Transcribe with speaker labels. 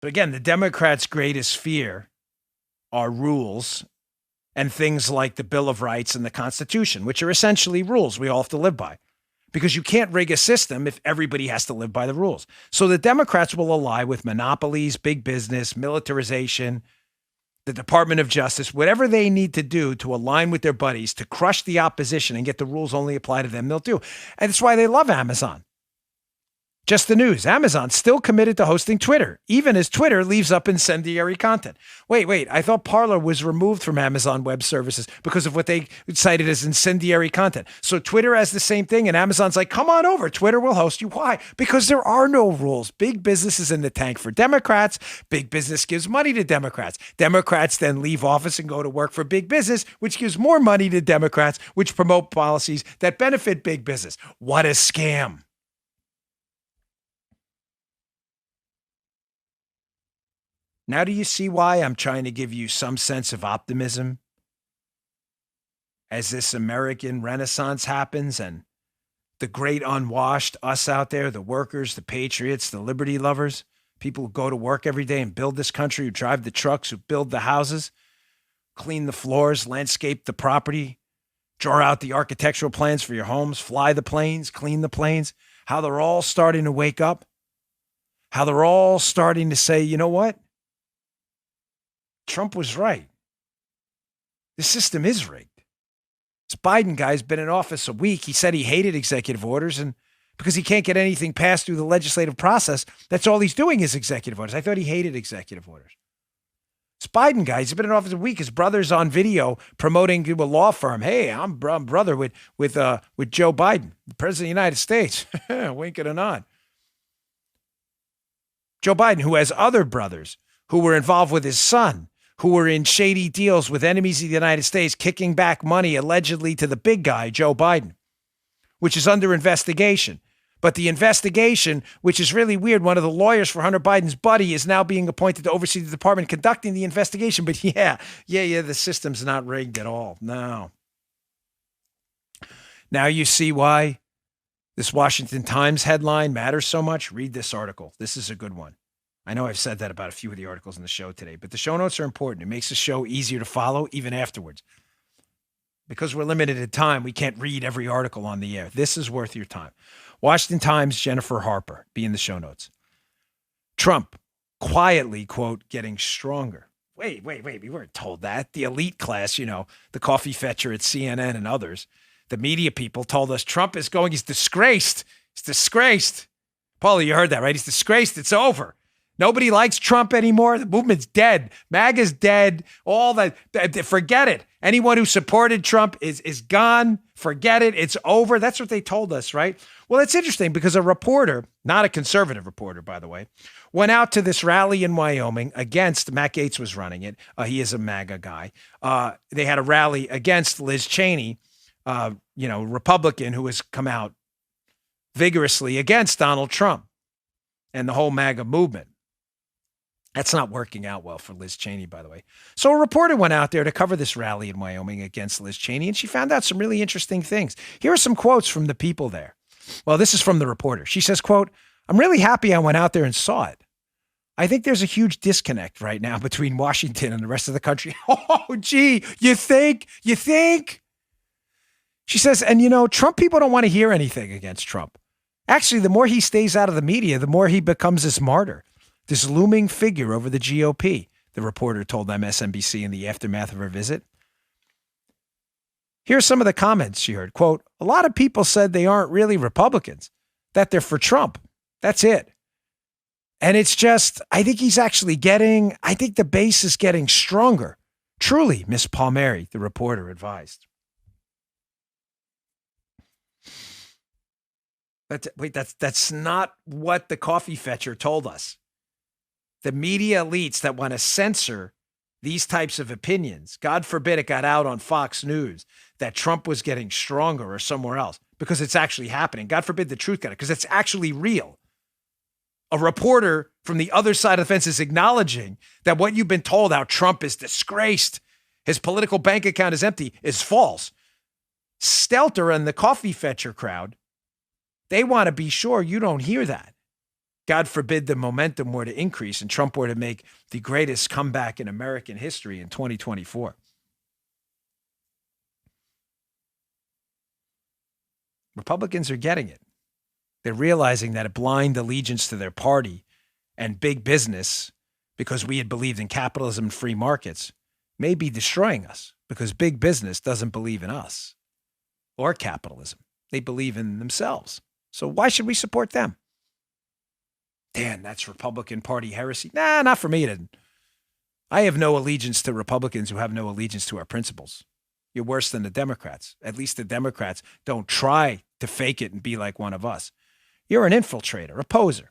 Speaker 1: But again, the Democrats' greatest fear are rules and things like the Bill of Rights and the Constitution, which are essentially rules we all have to live by. Because you can't rig a system if everybody has to live by the rules. So the Democrats will ally with monopolies, big business, militarization, the Department of Justice, whatever they need to do to align with their buddies to crush the opposition and get the rules only apply to them, they'll do. And that's why they love Amazon. Just the news. Amazon's still committed to hosting Twitter, even as Twitter leaves up incendiary content. Wait. I thought Parler was removed from Amazon Web Services because of what they cited as incendiary content. So Twitter has the same thing, and Amazon's like, come on over. Twitter will host you. Why? Because there are no rules. Big business is in the tank for Democrats. Big business gives money to Democrats. Democrats then leave office and go to work for big business, which gives more money to Democrats, which promote policies that benefit big business. What a scam. Now, do you see why I'm trying to give you some sense of optimism as this American Renaissance happens and the great unwashed, us out there, the workers, the patriots, the liberty lovers, people who go to work every day and build this country, who drive the trucks, who build the houses, clean the floors, landscape the property, draw out the architectural plans for your homes, fly the planes, clean the planes, how they're all starting to wake up, how they're all starting to say, you know what? Trump was right. The system is rigged. This Biden guy's been in office a week. He said he hated executive orders, and because he can't get anything passed through the legislative process, that's all he's doing is executive orders. I thought he hated executive orders. This Biden guy, he's been in office a week. His brother's on video promoting to a law firm. Hey, I'm brother with Joe Biden, the president of the United States. Wink and a nod. Joe Biden, who has other brothers who were involved with his son, who were in shady deals with enemies of the United States, kicking back money allegedly to the big guy, Joe Biden, which is under investigation. But the investigation, which is really weird, one of the lawyers for Hunter Biden's buddy is now being appointed to oversee the department conducting the investigation. But yeah, the system's not rigged at all. No. Now you see why this Washington Times headline matters so much. Read this article. This is a good one. I know I've said that about a few of the articles in the show today, but the show notes are important. It makes the show easier to follow even afterwards. Because we're limited in time, we can't read every article on the air. This is worth your time. Washington Times, Jennifer Harper, be in the show notes. Trump quietly, quote, getting stronger. Wait, we weren't told that. The elite class, the coffee fetcher at CNN and others, the media people told us Trump is going, he's disgraced. He's disgraced. Paulie, you heard that, right? He's disgraced. It's over. Nobody likes Trump anymore. The movement's dead. MAGA's dead. All that. Forget it. Anyone who supported Trump is gone. Forget it. It's over. That's what they told us, right? Well, it's interesting because a reporter, not a conservative reporter, by the way, went out to this rally in Wyoming against, Matt Gaetz was running it. He is a MAGA guy. They had a rally against Liz Cheney, Republican who has come out vigorously against Donald Trump and the whole MAGA movement. That's not working out well for Liz Cheney, by the way. So a reporter went out there to cover this rally in Wyoming against Liz Cheney, and she found out some really interesting things. Here are some quotes from the people there. Well, this is from the reporter. She says, quote, "I'm really happy I went out there and saw it. I think there's a huge disconnect right now between Washington and the rest of the country." Oh, gee, you think? She says, and Trump people don't want to hear anything against Trump. Actually, the more he stays out of the media, the more he becomes this martyr. This looming figure over the GOP, the reporter told MSNBC in the aftermath of her visit. Here's some of the comments she heard. Quote, "A lot of people said they aren't really Republicans, that they're for Trump. That's it. And it's just, I think the base is getting stronger. Truly, Miss Palmieri," the reporter advised. That's not what the coffee fetcher told us. The media elites that want to censor these types of opinions, God forbid it got out on Fox News that Trump was getting stronger or somewhere else, because it's actually happening. God forbid the truth got it, because it's actually real. A reporter from the other side of the fence is acknowledging that what you've been told, how Trump is disgraced, his political bank account is empty, is false. Stelter and the coffee fetcher crowd, they want to be sure you don't hear that. God forbid the momentum were to increase and Trump were to make the greatest comeback in American history in 2024. Republicans are getting it. They're realizing that a blind allegiance to their party and big business, because we had believed in capitalism and free markets, may be destroying us because big business doesn't believe in us or capitalism. They believe in themselves. So why should we support them? Dan, that's Republican Party heresy. Nah, not for me. I have no allegiance to Republicans who have no allegiance to our principles. You're worse than the Democrats. At least the Democrats don't try to fake it and be like one of us. You're an infiltrator, a poser.